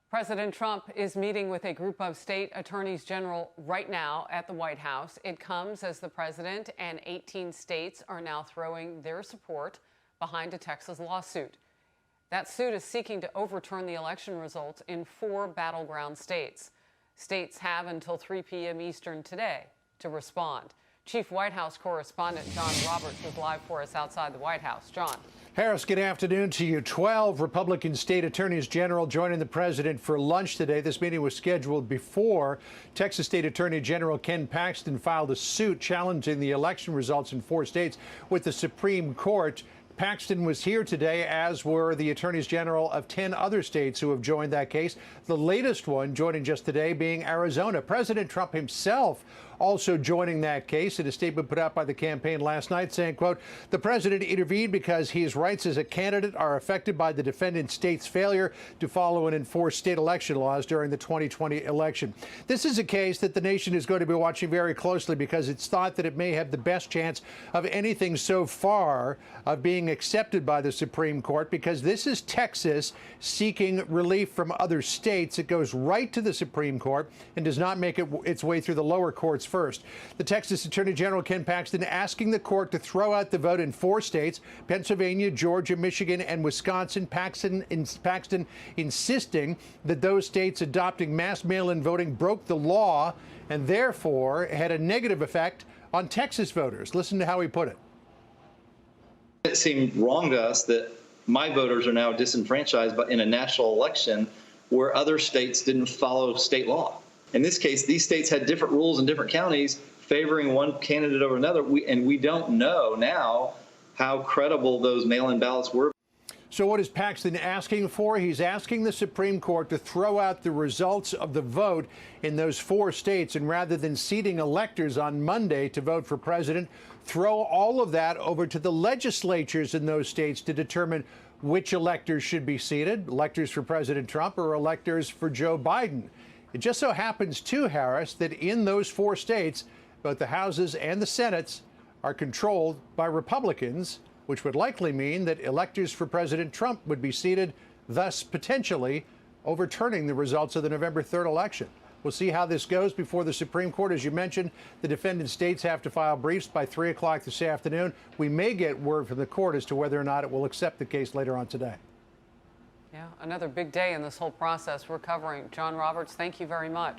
President Trump is meeting with a group of state attorneys general right now at the White House. It comes as the president and 18 states are now throwing their support behind a Texas lawsuit. That suit is seeking to overturn the election results in 4 battleground states. States have until 3 p.m. Eastern today to respond. Chief White House correspondent John Roberts is live for us outside the White House. John. Harris, good afternoon to you. 12 Republican state attorneys general joining the president for lunch today. This meeting was scheduled before Texas State Attorney General Ken Paxton filed a suit challenging the election results in 4 states with the Supreme Court. Paxton was here today, as were the attorneys general of 10 other states who have joined that case. The latest one joining just today being Arizona. President Trump himself also joining that case in a statement put out by the campaign last night saying, quote, the president intervened because his rights as a candidate are affected by the defendant state's failure to follow and enforce state election laws during the 2020 election. This is a case that the nation is going to be watching very closely because it's thought that it may have the best chance of anything so far of being accepted by the Supreme Court, because this is Texas seeking relief from other states. It goes right to the Supreme Court and does not make its way through the lower courts first. The Texas Attorney General Ken Paxton asking the court to throw out the vote in 4 states, Pennsylvania, Georgia, Michigan, and Wisconsin. Paxton insisting that those states adopting mass mail-in voting broke the law and therefore had a negative effect on Texas voters. Listen to how he put it. It seemed wrong to us that my voters are now disenfranchised in a national election where other states didn't follow state law. In this case, these states had different rules in different counties favoring one candidate over another, and we don't know now how credible those mail-in ballots were. So what is Paxton asking for? He's asking the Supreme Court to throw out the results of the vote in those 4 states, and rather than seating electors on Monday to vote for president, throw all of that over to the legislatures in those states to determine which electors should be seated, electors for President Trump or electors for Joe Biden. It just so happens, too, Harris, that in those 4 states, both the Houses and the Senates are controlled by Republicans, which would likely mean that electors for President Trump would be seated, thus potentially overturning the results of the November 3rd election. We'll see how this goes before the Supreme Court. As you mentioned, the defendant states have to file briefs by 3 o'clock this afternoon. We may get word from the court as to whether or not it will accept the case later on today. Yeah, another big day in this whole process we're covering. John Roberts, thank you very much.